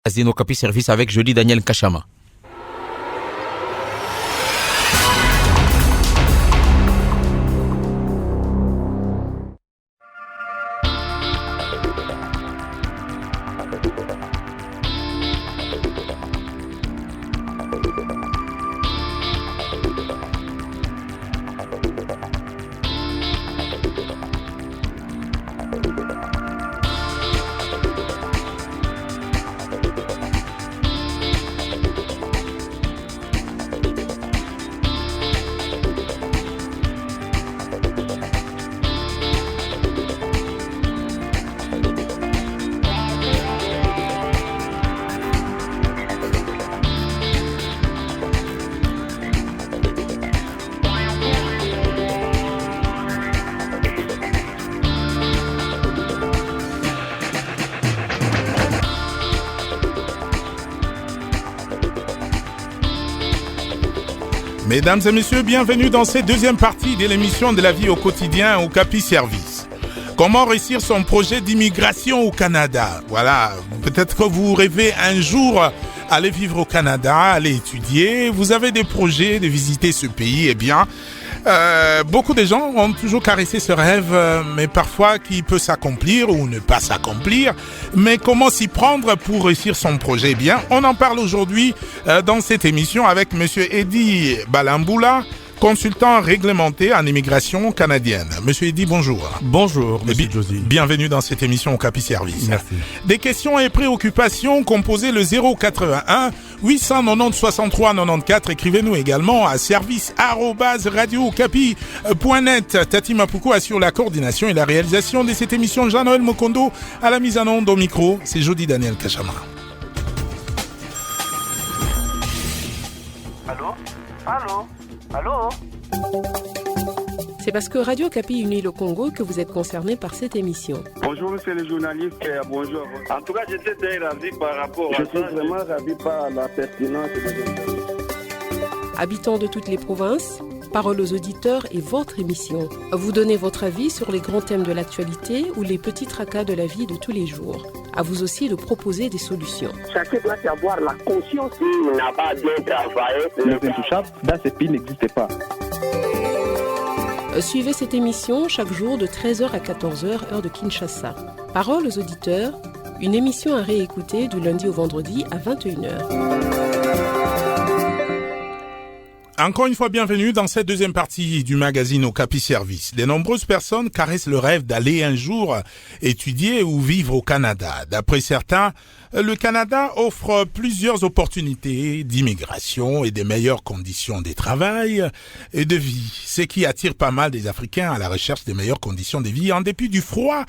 Zeno Capi Service avec Jody Daniel Kachama. Mesdames et messieurs, bienvenue dans cette deuxième partie de l'émission de la vie au quotidien au Capi Service. Comment réussir son projet d'immigration au Canada? Voilà, peut-être que vous rêvez un jour aller vivre au Canada, aller étudier. Vous avez des projets de visiter ce pays, eh bien, beaucoup de gens ont toujours caressé ce rêve, mais parfois qui peut s'accomplir ou ne pas s'accomplir. Mais comment s'y prendre pour réussir son projet? Eh bien, on en parle aujourd'hui dans cette émission avec Monsieur Eddy Balamboula, consultant réglementé en immigration canadienne. Monsieur Eddy, bonjour. Bonjour, Monsieur Josie. Bienvenue dans cette émission au Capi Service. Merci. Des questions et préoccupations, composez le 081 890 63 94. Écrivez-nous également à service@radiocapi.net. Tati Mapuko assure la coordination et la réalisation de cette émission. Jean-Noël Mokondo à la mise en onde au micro. C'est Jody Daniel Kachama. Allô? Allô? Allô? C'est parce que Radio Capi unit le Congo que vous êtes concerné par cette émission. Bonjour monsieur le journaliste, bonjour. En tout cas, j'étais très ravi par rapport à ça. Je suis vraiment ravi par la pertinence de l'interview. Habitants de toutes les provinces, parole aux auditeurs et votre émission. Vous donnez votre avis sur les grands thèmes de l'actualité ou les petits tracas de la vie de tous les jours. À vous aussi de proposer des solutions. Chacun doit avoir la conscience qu'il n'a pas bien travaillé. Les intouchables dans ce pays n'existent pas. Suivez cette émission chaque jour de 13h à 14h, heure de Kinshasa. Parole aux auditeurs, une émission à réécouter du lundi au vendredi à 21h. Encore une fois, bienvenue dans cette deuxième partie du magazine au Capi Service. De nombreuses personnes caressent le rêve d'aller un jour étudier ou vivre au Canada. D'après certains, le Canada offre plusieurs opportunités d'immigration et des meilleures conditions de travail et de vie, ce qui attire pas mal des Africains à la recherche des meilleures conditions de vie en dépit du froid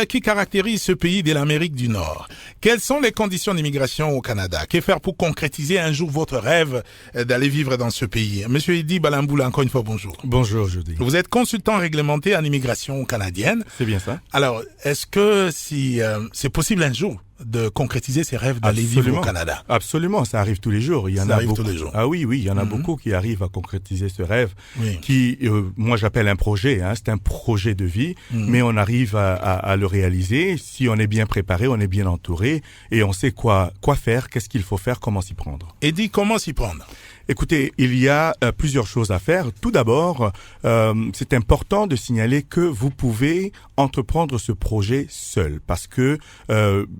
qui caractérise ce pays de l'Amérique du Nord. Quelles sont les conditions d'immigration au Canada? Que faire pour concrétiser un jour votre rêve d'aller vivre dans ce pays? Monsieur Eddy Balamboula, encore une fois, bonjour. Bonjour, Jody. Vous êtes consultant réglementé en immigration canadienne. C'est bien ça. Alors, est-ce que c'est possible un jour de concrétiser ses rêves d'aller vivre au Canada? Absolument, ça arrive tous les jours. Il y en a beaucoup. Tous les jours. Ah oui, il y en a beaucoup qui arrivent à concrétiser ce rêve, oui. Qui, moi j'appelle un projet. C'est un projet de vie, mais on arrive à le réaliser si on est bien préparé, on est bien entouré et on sait quoi faire, qu'est-ce qu'il faut faire, comment s'y prendre. Eddy, comment s'y prendre? Écoutez, il y a plusieurs choses à faire. Tout d'abord, c'est important de signaler que vous pouvez entreprendre ce projet seul parce que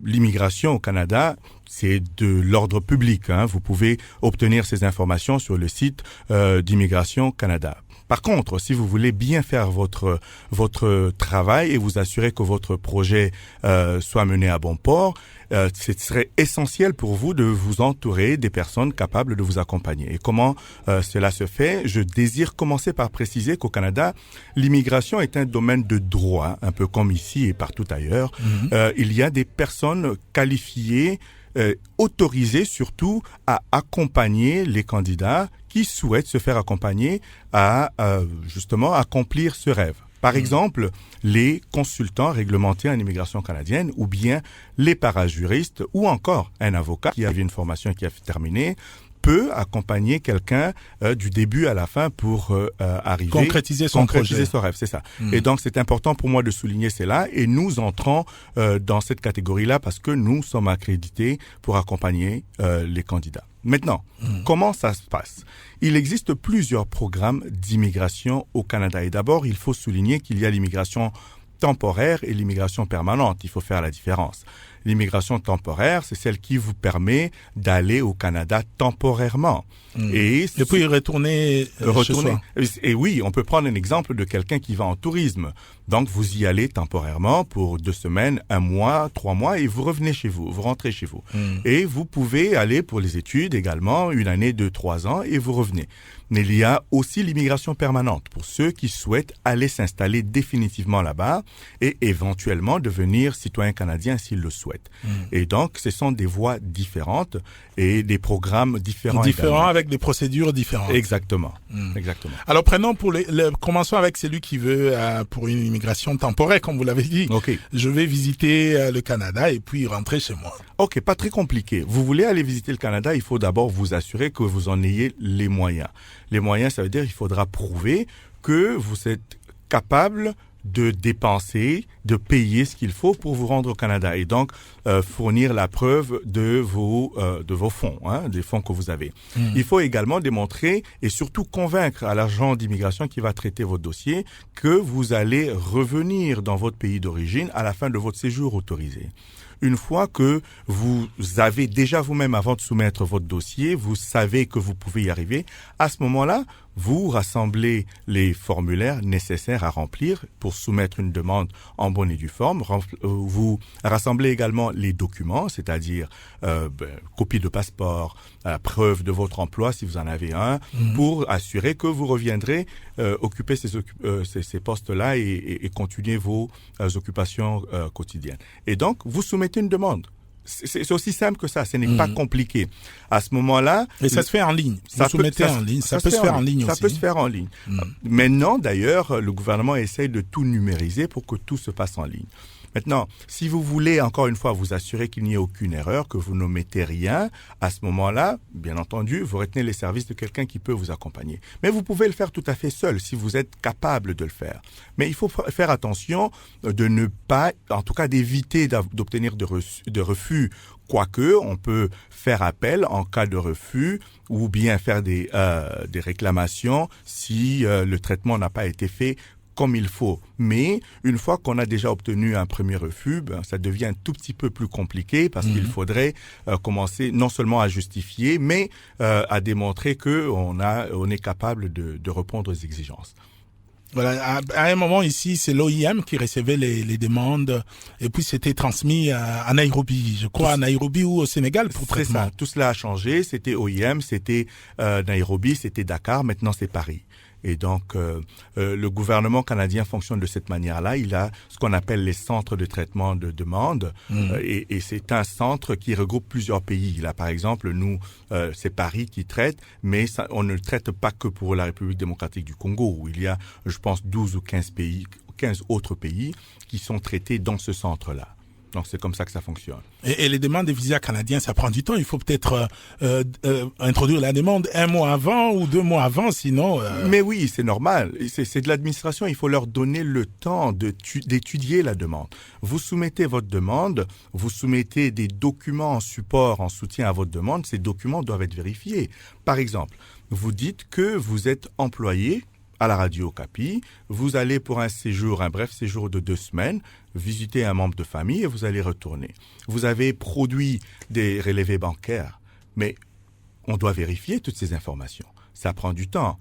l'immigration au Canada, c'est de l'ordre public. Vous pouvez obtenir ces informations sur le site d'Immigration Canada. Par contre, si vous voulez bien faire votre travail et vous assurer que votre projet soit mené à bon port, ce serait essentiel pour vous de vous entourer des personnes capables de vous accompagner. Et comment cela se fait? Je désire commencer par préciser qu'au Canada, l'immigration est un domaine de droit, un peu comme ici et partout ailleurs. Il y a des personnes qualifiées, autorisées surtout à accompagner les candidats qui souhaitent se faire accompagner à justement accomplir ce rêve. Par exemple, les consultants réglementés en immigration canadienne ou bien les parajuristes ou encore un avocat qui a eu une formation qui a terminé peut accompagner quelqu'un du début à la fin pour arriver concrétiser son rêve, c'est ça. Et donc c'est important pour moi de souligner cela, et nous entrons dans cette catégorie-là parce que nous sommes accrédités pour accompagner les candidats. Maintenant, comment ça se passe? Il existe plusieurs programmes d'immigration au Canada, et d'abord il faut souligner qu'il y a l'immigration temporaire et l'immigration permanente. Il faut faire la différence. L'immigration temporaire, c'est celle qui vous permet d'aller au Canada temporairement. Et puis retourner chez soi. Et oui, on peut prendre un exemple de quelqu'un qui va en tourisme. Donc, vous y allez temporairement pour 2 semaines, 1 mois, 3 mois, et vous revenez chez vous, vous rentrez chez vous. Et vous pouvez aller pour les études également, 1 année, 2, 3 ans, et vous revenez. Mais il y a aussi l'immigration permanente pour ceux qui souhaitent aller s'installer définitivement là-bas et éventuellement devenir citoyen canadien s'ils le souhaitent. Et donc, ce sont des voies différentes et des programmes différents. Différents avec des procédures différentes. Exactement. Exactement. Alors, prenons commençons avec celui qui veut pour une immigration temporaire, comme vous l'avez dit. Okay. Je vais visiter le Canada et puis rentrer chez moi. Ok, pas très compliqué. Vous voulez aller visiter le Canada, il faut d'abord vous assurer que vous en ayez les moyens. Les moyens, ça veut dire qu'il faudra prouver que vous êtes capable de dépenser, de payer ce qu'il faut pour vous rendre au Canada, et donc fournir la preuve de vos fonds, des fonds que vous avez. Il faut également démontrer et surtout convaincre à l'agent d'immigration qui va traiter votre dossier que vous allez revenir dans votre pays d'origine à la fin de votre séjour autorisé. Une fois que vous avez déjà vous-même, avant de soumettre votre dossier, vous savez que vous pouvez y arriver, à ce moment-là, vous rassemblez les formulaires nécessaires à remplir pour soumettre une demande en bonne et due forme. Vous rassemblez également les documents, c'est-à-dire copie de passeport, preuve de votre emploi si vous en avez un, pour assurer que vous reviendrez occuper ces postes-là et continuer vos occupations quotidiennes. Et donc, vous soumettez une demande. C'est aussi simple que ça, ce n'est pas compliqué. À ce moment-là... Et ça se fait en ligne. Ça peut se faire en ligne aussi. Ça peut se faire en ligne. Maintenant, d'ailleurs, le gouvernement essaye de tout numériser pour que tout se passe en ligne. Maintenant, si vous voulez, encore une fois, vous assurer qu'il n'y ait aucune erreur, que vous n'omettez rien, à ce moment-là, bien entendu, vous retenez les services de quelqu'un qui peut vous accompagner. Mais vous pouvez le faire tout à fait seul, si vous êtes capable de le faire. Mais il faut faire attention de ne pas, en tout cas d'éviter d'obtenir de refus. Quoique, on peut faire appel en cas de refus ou bien faire des réclamations si le traitement n'a pas été fait comme il faut. Mais une fois qu'on a déjà obtenu un premier refus, ça devient un tout petit peu plus compliqué parce qu'il faudrait commencer non seulement à justifier, mais à démontrer on est capable de répondre aux exigences. Voilà, à un moment ici, c'est l'OIM qui recevait les demandes et puis c'était transmis à Nairobi, je crois, à Nairobi ou au Sénégal pour traitement. C'est ça, tout cela a changé, c'était OIM, c'était Nairobi, c'était Dakar, maintenant c'est Paris. Et donc, le gouvernement canadien fonctionne de cette manière-là. Il a ce qu'on appelle les centres de traitement de demande. Et c'est un centre qui regroupe plusieurs pays. Là, par exemple, nous, c'est Paris qui traite, mais on ne traite pas que pour la République démocratique du Congo, où il y a, je pense, 12 ou 15 autres pays qui sont traités dans ce centre-là. Donc, c'est comme ça que ça fonctionne. Et les demandes de visa canadiens, ça prend du temps. Il faut peut-être introduire la demande 1 mois avant ou 2 mois avant, sinon... Mais oui, c'est normal. C'est de l'administration. Il faut leur donner le temps d'étudier la demande. Vous soumettez votre demande, vous soumettez des documents en support, en soutien à votre demande. Ces documents doivent être vérifiés. Par exemple, vous dites que vous êtes employé à la Radio Okapi, vous allez pour un bref séjour de 2 semaines, visiter un membre de famille et vous allez retourner. Vous avez produit des relevés bancaires, mais on doit vérifier toutes ces informations. Ça prend du temps.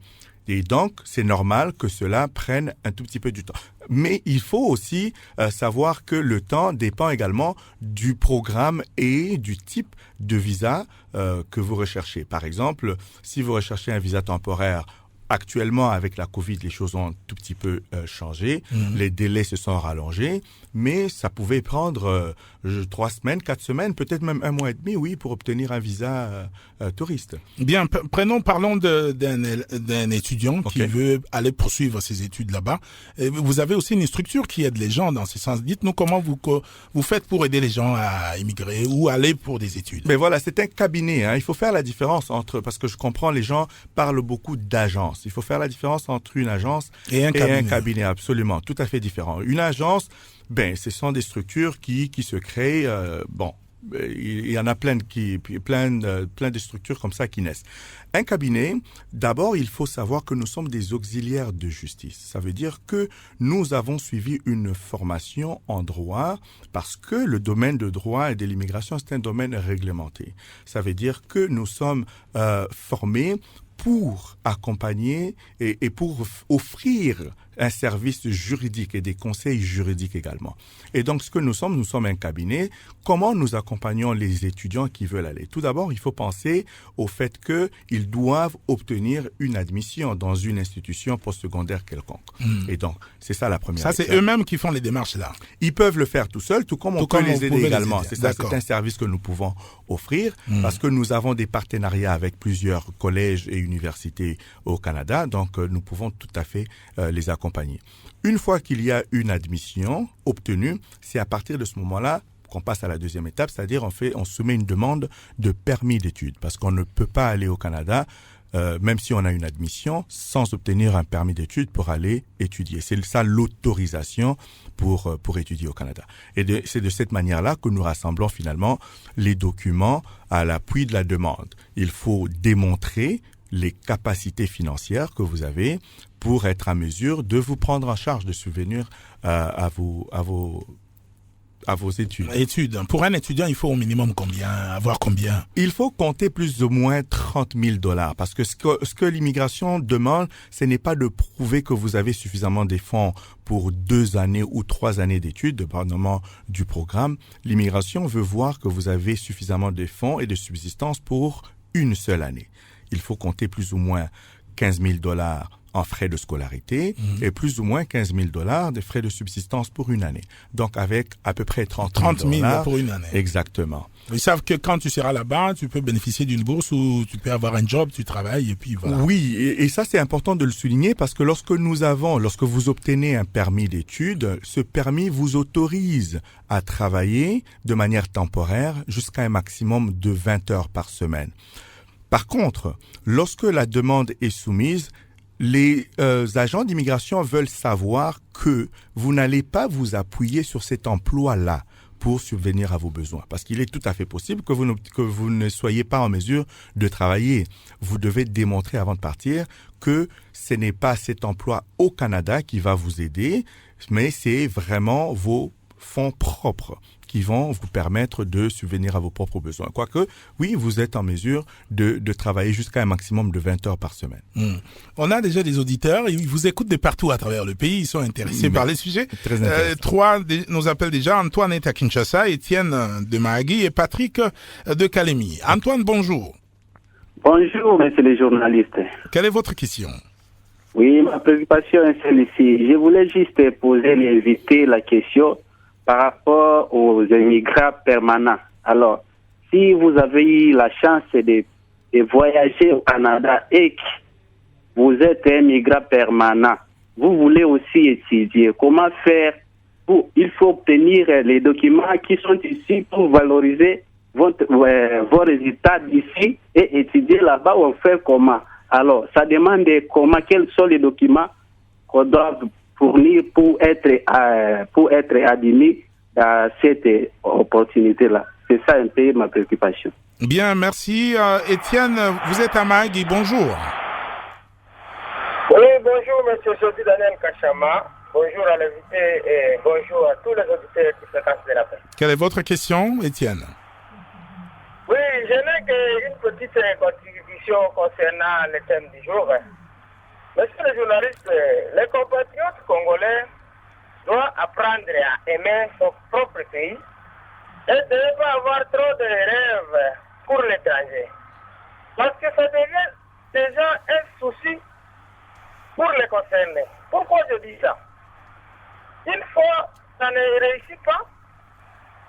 Et donc, c'est normal que cela prenne un tout petit peu du temps. Mais il faut aussi savoir que le temps dépend également du programme et du type de visa que vous recherchez. Par exemple, si vous recherchez un visa temporaire Actuellement, avec la Covid, les choses ont un tout petit peu changé. Les délais se sont rallongés, mais ça pouvait prendre 3 semaines, 4 semaines, peut-être même 1 mois et demi, oui, pour obtenir un visa touriste. Bien, parlons d'un étudiant qui veut aller poursuivre ses études là-bas. Et vous avez aussi une structure qui aide les gens dans ce sens. Dites-nous comment vous faites pour aider les gens à immigrer ou aller pour des études. Mais voilà, c'est un cabinet. Il faut faire la différence parce que je comprends, les gens parlent beaucoup d'agence. Il faut faire la différence entre une agence et un cabinet, absolument, tout à fait différent. Une agence, ce sont des structures qui se créent, il y en a plein de structures comme ça qui naissent. Un cabinet, d'abord, il faut savoir que nous sommes des auxiliaires de justice. Ça veut dire que nous avons suivi une formation en droit parce que le domaine de droit et de l'immigration, c'est un domaine réglementé. Ça veut dire que nous sommes formés pour accompagner et pour offrir un service juridique et des conseils juridiques également. Et donc, ce que nous sommes un cabinet. Comment nous accompagnons les étudiants qui veulent aller? Tout d'abord, il faut penser au fait qu'ils doivent obtenir une admission dans une institution postsecondaire quelconque. Et donc, c'est ça la première étape. Ça, c'est eux-mêmes qui font les démarches là. Ils peuvent le faire tout seuls, tout comme on peut les aider également. C'est ça, c'est un service que nous pouvons offrir parce que nous avons des partenariats avec plusieurs collèges et universités au Canada. Donc, nous pouvons tout à fait les accompagner. Une fois qu'il y a une admission obtenue, c'est à partir de ce moment-là qu'on passe à la deuxième étape, c'est-à-dire on soumet une demande de permis d'études parce qu'on ne peut pas aller au Canada, même si on a une admission, sans obtenir un permis d'études pour aller étudier. C'est ça l'autorisation pour étudier au Canada. Et c'est de cette manière-là que nous rassemblons finalement les documents à l'appui de la demande. Il faut démontrer les capacités financières que vous avez pour être à mesure de vous prendre en charge, de subvenir à vos études. Pour un étudiant, il faut au minimum combien? Il faut compter plus ou moins $30,000 parce que ce que l'immigration demande, ce n'est pas de prouver que vous avez suffisamment de fonds pour 2 années ou 3 années d'études, dépendamment du programme. L'immigration veut voir que vous avez suffisamment de fonds et de subsistance pour une seule année. Il faut compter plus ou moins $15,000 en frais de scolarité et plus ou moins $15,000 de frais de subsistance pour une année. Donc, avec à peu près $30,000 pour une année. Exactement. Ils savent que quand tu seras là-bas, tu peux bénéficier d'une bourse ou tu peux avoir un job, tu travailles et puis voilà. Oui, et ça, c'est important de le souligner parce que lorsque vous obtenez un permis d'études, ce permis vous autorise à travailler de manière temporaire jusqu'à un maximum de 20 heures par semaine. Par contre, lorsque la demande est soumise, les agents d'immigration veulent savoir que vous n'allez pas vous appuyer sur cet emploi-là pour subvenir à vos besoins. Parce qu'il est tout à fait possible que vous ne soyez pas en mesure de travailler. Vous devez démontrer avant de partir que ce n'est pas cet emploi au Canada qui va vous aider, mais c'est vraiment vos fonds propres qui vont vous permettre de subvenir à vos propres besoins. Quoique, oui, vous êtes en mesure de travailler jusqu'à un maximum de 20 heures par semaine. On a déjà des auditeurs, ils vous écoutent de partout à travers le pays, ils sont intéressés par les sujets. Très intéressant. 3 nous appellent déjà, Antoine est à Kinshasa, Étienne de Mahagui et Patrick de Kalemi. Antoine, bonjour. Bonjour, monsieur le journaliste. Quelle est votre question? Oui, ma préoccupation est celle-ci. Je voulais juste poser l'invité la question par rapport aux immigrants permanents. Alors, si vous avez eu la chance de voyager au Canada et que vous êtes un migrant permanent, vous voulez aussi étudier, comment faire il faut obtenir les documents qui sont ici pour valoriser vos résultats d'ici et étudier là-bas ou faire comment? Alors, ça demande quels sont les documents qu'on doit fournir pour être admis à cette opportunité-là. C'est ça un peu ma préoccupation. Bien, merci. Étienne, vous êtes à Mahagui, bonjour. Oui, bonjour, monsieur Jody Daniel Kachama. Bonjour à l'invité et bonjour à tous les auditeurs qui fréquentent de la paix. Quelle est votre question, Étienne? Oui, je n'ai qu'une petite contribution concernant le thème du jour. Monsieur le journaliste, les compatriotes congolais doivent apprendre à aimer son propre pays et de ne pas avoir trop de rêves pour l'étranger. Parce que ça devient déjà un souci pour les concernés. Pourquoi je dis ça? Une fois ça ne réussit pas,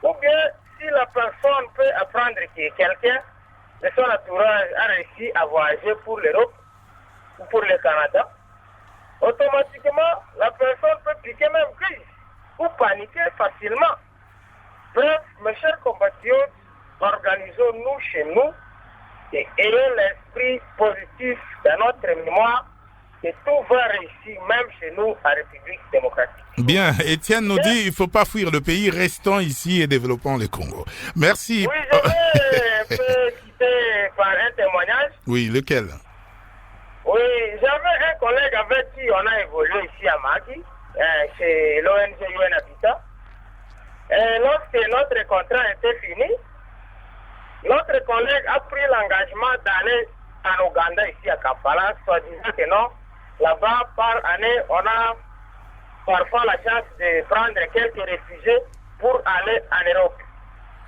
ou bien si la personne peut apprendre que quelqu'un de son entourage a réussi à voyager pour l'Europe ou pour le Canada, automatiquement la personne peut piquer même crise ou paniquer facilement. Bref, mes chers compatriotes, organisons-nous chez nous et ayons l'esprit positif dans notre mémoire que tout va réussir même chez nous à République démocratique. Bien, Étienne nous dit il ne faut pas fuir le pays, restons ici et développons le Congo. Merci. Oui, je vais un peu quitter par un témoignage. Oui, lequel? Oui, j'avais un collègue avec qui on a évolué ici à Maki, chez l'ONG UN Habitat. Et lorsque notre contrat était fini, notre collègue a pris l'engagement d'aller en Ouganda, ici à Kampala, soit disant que non, là-bas, par année, on a parfois la chance de prendre quelques réfugiés pour aller en Europe.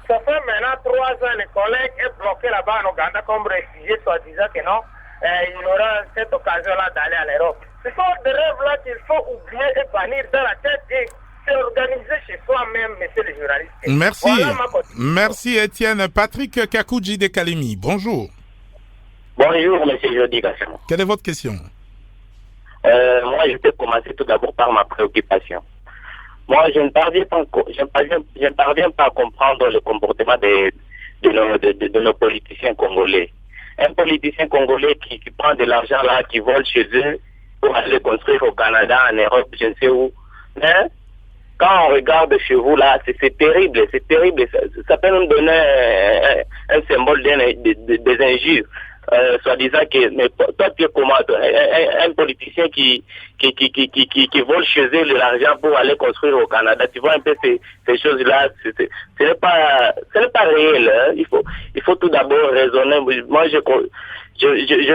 Ça fait maintenant 3 ans, le collègue est bloqué là-bas en Ouganda comme réfugié, soit disant que non, il aura cette occasion-là d'aller en Europe. Ce sont des rêves-là qu'il faut oublier et bannir dans la tête et s'organiser chez soi-même, monsieur le journaliste. Merci. Voilà Merci, Étienne. Patrick Kakouji de Kalemi, bonjour. Bonjour, monsieur Jody Gasson. Quelle est votre question? Moi, je peux commencer tout d'abord par ma préoccupation. Moi, je ne parviens pas à comprendre le comportement de nos politiciens congolais. Un politicien congolais qui prend de l'argent là, qui vole chez eux pour aller construire au Canada, en Europe, je ne sais où. Mais quand on regarde chez vous là, c'est terrible, c'est terrible. Ça peut nous donner un symbole des injures. Soi-disant que mais toi tu es comment un politicien qui vole chez eux l'argent pour aller construire au Canada, tu vois un peu ces choses là, ce n'est pas réel, hein. Il faut tout d'abord raisonner. Moi je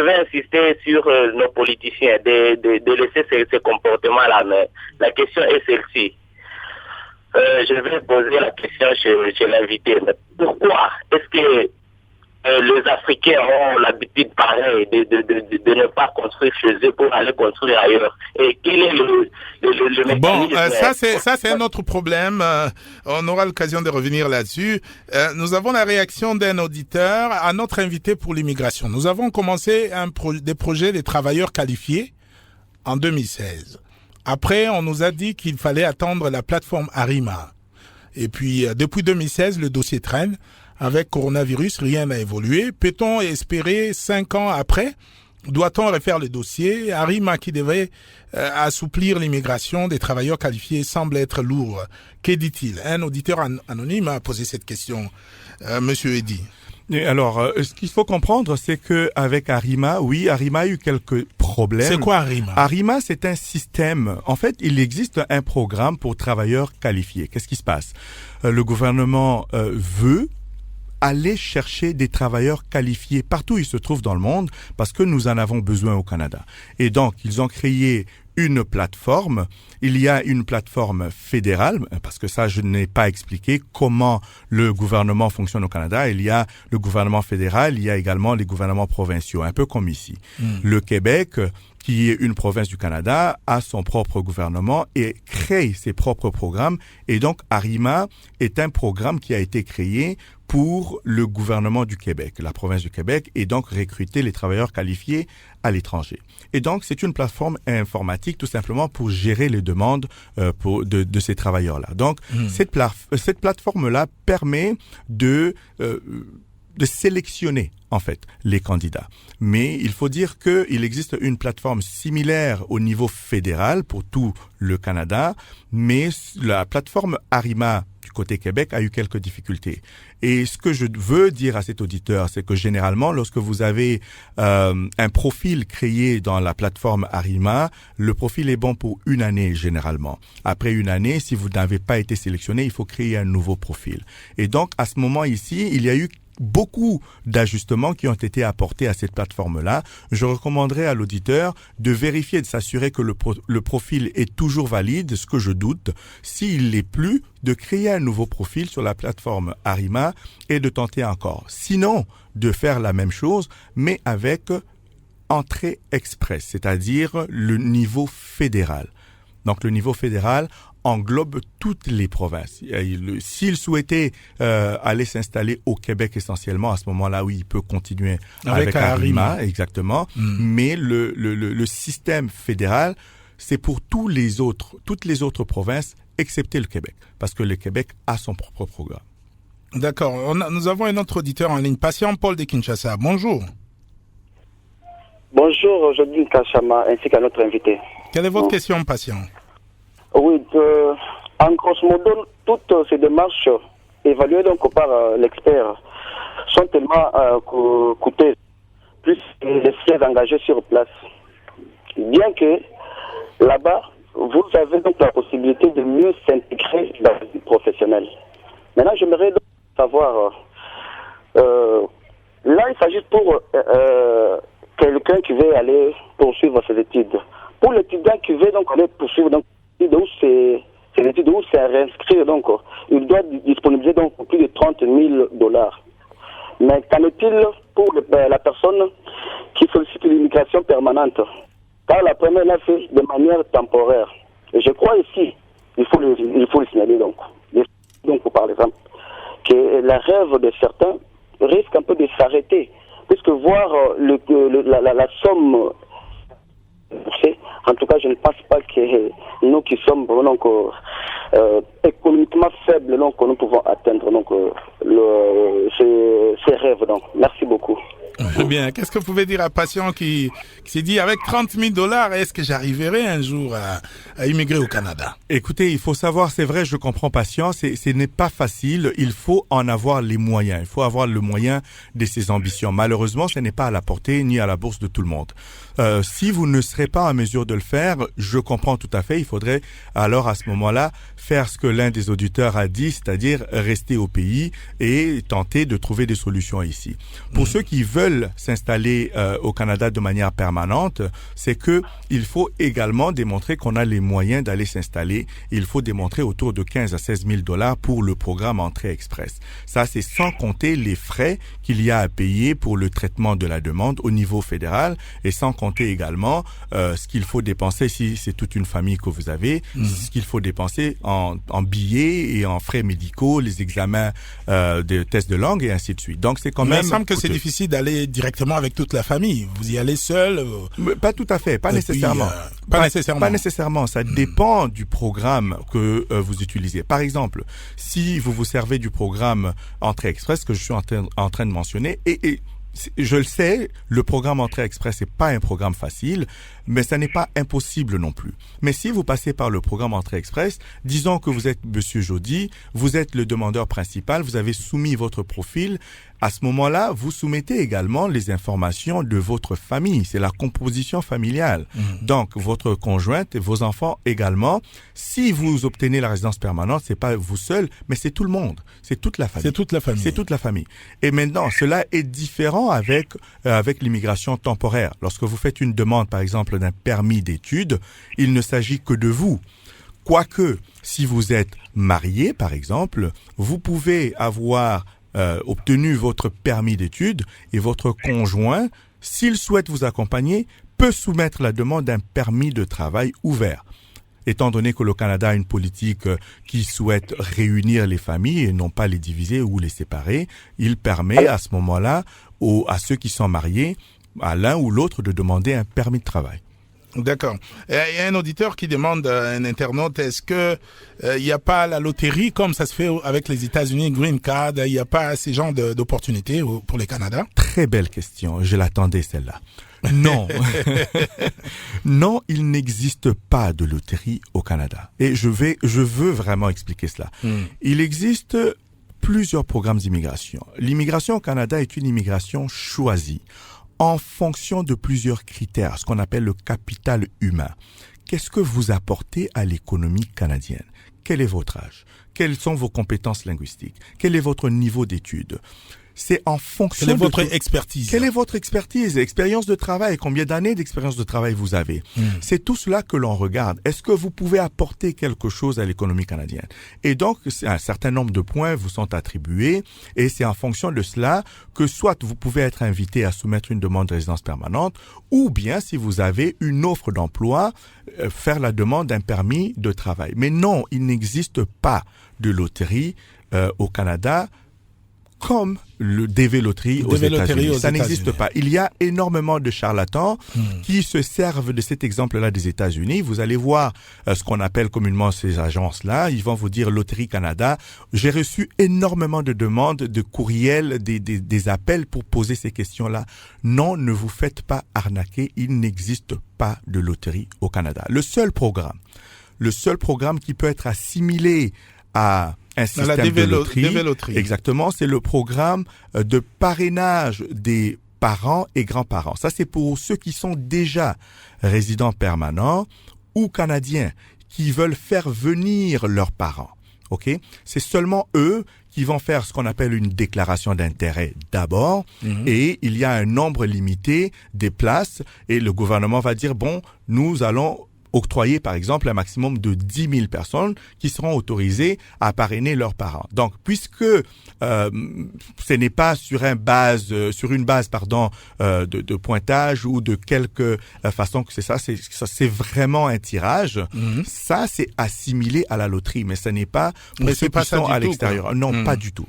vais insister sur nos politiciens de laisser ces comportements là, mais la question est celle-ci. Je vais poser la question chez l'invité. Mais pourquoi est-ce que les Africains ont l'habitude pareil de ne pas construire chez eux pour aller construire ailleurs? Et quel est le mécanisme? Bon, ça c'est un autre problème. On aura l'occasion de revenir là-dessus. Nous avons la réaction d'un auditeur à notre invité pour l'immigration. Nous avons commencé des projets de travailleurs qualifiés en 2016. Après, on nous a dit qu'il fallait attendre la plateforme Arima. Et puis, depuis 2016, le dossier traîne. Avec coronavirus, rien n'a évolué. Peut-on espérer 5 ans après? Doit-on refaire le dossier? Arima, qui devait assouplir l'immigration des travailleurs qualifiés, semble être lourd. Que dit-il? Un auditeur anonyme a posé cette question. Monsieur Eddy. Et alors, ce qu'il faut comprendre, c'est que avec Arima, oui, Arima a eu quelques problèmes. C'est quoi Arima? Arima, c'est un système. En fait, il existe un programme pour travailleurs qualifiés. Qu'est-ce qui se passe? Le gouvernement veut aller chercher des travailleurs qualifiés partout où ils se trouvent dans le monde parce que nous en avons besoin au Canada. Et donc, ils ont créé une plateforme. Il y a une plateforme fédérale, parce que ça, je n'ai pas expliqué comment le gouvernement fonctionne au Canada. Il y a le gouvernement fédéral, il y a également les gouvernements provinciaux, un peu comme ici. Le Québec, qui est une province du Canada, a son propre gouvernement et crée ses propres programmes. Et donc, Arima est un programme qui a été créé pour le gouvernement du Québec, la province du Québec, et donc recruter les travailleurs qualifiés à l'étranger. Et donc, c'est une plateforme informatique tout simplement pour gérer les demandes de ces travailleurs-là. Donc, cette plateforme-là permet de sélectionner en fait les candidats. Mais il faut dire qu'il existe une plateforme similaire au niveau fédéral pour tout le Canada, mais la plateforme Arima du côté Québec a eu quelques difficultés. Et ce que je veux dire à cet auditeur, c'est que généralement, lorsque vous avez un profil créé dans la plateforme Arima, le profil est bon pour 1 année généralement. Après 1 année, si vous n'avez pas été sélectionné, il faut créer un nouveau profil. Et donc, à ce moment ici, il y a eu beaucoup d'ajustements qui ont été apportés à cette plateforme-là. Je recommanderais à l'auditeur de vérifier, de s'assurer que le profil est toujours valide, ce que je doute. S'il l'est plus, de créer un nouveau profil sur la plateforme Arima et de tenter encore. Sinon, de faire la même chose, mais avec entrée express, c'est-à-dire le niveau fédéral. Donc le niveau fédéral englobe toutes les provinces. S'il souhaitait aller s'installer au Québec essentiellement, à ce moment-là, oui, il peut continuer avec Arima, exactement. Mais le système fédéral, c'est pour toutes les autres provinces, excepté le Québec, parce que le Québec a son propre programme. D'accord. Nous avons un autre auditeur en ligne, patient Paul de Kinshasa. Bonjour. Bonjour, Jodine Kachama, ainsi qu'à notre invité. Quelle est votre question, patient? Oui, en grosso modo, toutes ces démarches évaluées donc par l'expert sont tellement coûteuses, plus les frais engagés sur place. Bien que là-bas, vous avez donc la possibilité de mieux s'intégrer dans la vie professionnelle. Maintenant, j'aimerais donc savoir, là, il s'agit pour quelqu'un qui veut aller poursuivre ses études. Pour l'étudiant qui veut donc aller poursuivre donc ses études, où c'est réinscrire, donc il doit disponibiliser donc plus de $30,000. Mais qu'en est-il pour la personne qui sollicite l'immigration permanente? Car la première l'a fait de manière temporaire. Et je crois ici, il faut le signaler donc par exemple, que le rêve de certains risque un peu de s'arrêter, puisque voir la somme, en tout cas, je ne pense pas que nous qui sommes donc économiquement faibles, donc nous pouvons atteindre donc ces rêves. Donc, merci beaucoup. Bien, qu'est-ce que vous pouvez dire à un patient qui s'est dit avec $30,000, est-ce que j'arriverai un jour à immigrer au Canada? Écoutez, il faut savoir, c'est vrai, je comprends patient, ce n'est pas facile, il faut en avoir les moyens, il faut avoir le moyen de ses ambitions. Malheureusement, ce n'est pas à la portée ni à la bourse de tout le monde. Si vous ne serez pas en mesure de le faire, je comprends tout à fait, il faudrait alors à ce moment-là faire ce que l'un des auditeurs a dit, c'est-à-dire rester au pays et tenter de trouver des solutions ici. Pour ceux qui veulent s'installer au Canada de manière permanente, c'est que il faut également démontrer qu'on a les moyens d'aller s'installer. Il faut démontrer autour de 15 à 16 000 $ pour le programme Entrée Express. Ça, c'est sans compter les frais qu'il y a à payer pour le traitement de la demande au niveau fédéral et sans compter également ce qu'il faut dépenser si c'est toute une famille que vous avez, ce qu'il faut dépenser en billets et en frais médicaux, les examens de tests de langue et ainsi de suite. Donc, c'est quand même... Il me semble que c'est difficile d'aller directement avec toute la famille. Vous y allez seul? Pas tout à fait, pas nécessairement. Pas nécessairement. Ça dépend du programme que vous utilisez. Par exemple, si vous vous servez du programme Entrée Express que je suis en train de mentionner, et je le sais, le programme Entrée Express n'est pas un programme facile, mais ça n'est pas impossible non plus. Mais si vous passez par le programme Entrée Express, disons que vous êtes Monsieur Jody, vous êtes le demandeur principal, vous avez soumis votre profil. À ce moment-là, vous soumettez également les informations de votre famille. C'est la composition familiale. Donc, votre conjointe et vos enfants également. Si vous obtenez la résidence permanente, c'est pas vous seul, mais c'est tout le monde. C'est toute la famille. C'est toute la famille. C'est toute la famille. Et maintenant, cela est différent avec l'immigration temporaire. Lorsque vous faites une demande, par exemple, d'un permis d'études, il ne s'agit que de vous. Quoique, si vous êtes marié, par exemple, vous pouvez avoir obtenu votre permis d'études et votre conjoint, s'il souhaite vous accompagner, peut soumettre la demande d'un permis de travail ouvert. Étant donné que le Canada a une politique qui souhaite réunir les familles et non pas les diviser ou les séparer, il permet à ce moment-là à ceux qui sont mariés, à l'un ou l'autre, de demander un permis de travail. D'accord. Il y a un auditeur qui demande à un internaute, est-ce que il n'y a pas la loterie comme ça se fait avec les États-Unis, Green Card, il n'y a pas ces genres d'opportunités pour le Canada? Très belle question, je l'attendais celle-là. Non. Non, il n'existe pas de loterie au Canada. Et je veux vraiment expliquer cela. Il existe plusieurs programmes d'immigration. L'immigration au Canada est une immigration choisie en fonction de plusieurs critères, ce qu'on appelle le capital humain. Qu'est-ce que vous apportez à l'économie canadienne? Quel est votre âge? Quelles sont vos compétences linguistiques? Quel est votre niveau d'études? c'est en fonction Quelle est de votre expertise? Quelle est votre expertise, expérience de travail? Combien d'années d'expérience de travail vous avez? C'est tout cela que l'on regarde. Est-ce que vous pouvez apporter quelque chose à l'économie canadienne? Et donc, un certain nombre de points vous sont attribués et c'est en fonction de cela que soit vous pouvez être invité à soumettre une demande de résidence permanente ou bien, si vous avez une offre d'emploi, faire la demande d'un permis de travail. Mais non, il n'existe pas de loterie au Canada comme le DV Loterie aux États-Unis. Ça n'existe pas. Il y a énormément de charlatans qui se servent de cet exemple-là des États-Unis. Vous allez voir ce qu'on appelle communément ces agences-là. Ils vont vous dire Loterie Canada. J'ai reçu énormément de demandes, de courriels, des appels pour poser ces questions-là. Non, ne vous faites pas arnaquer. Il n'existe pas de loterie au Canada. Le seul programme qui peut être assimilé à un système de loterie, exactement, c'est le programme de parrainage des parents et grands-parents. Ça, c'est pour ceux qui sont déjà résidents permanents ou canadiens qui veulent faire venir leurs parents. Ok, c'est seulement eux qui vont faire ce qu'on appelle une déclaration d'intérêt d'abord, et il y a un nombre limité des places, et le gouvernement va dire bon, nous allons octroyer, par exemple, un maximum de 10 000 personnes qui seront autorisées à parrainer leurs parents. Donc, puisque ce n'est pas sur une base de pointage ou de quelque façon que c'est vraiment un tirage. Ça, c'est assimilé à la loterie, mais ce n'est pas pour ceux qui sont à l'extérieur. Non, pas du tout.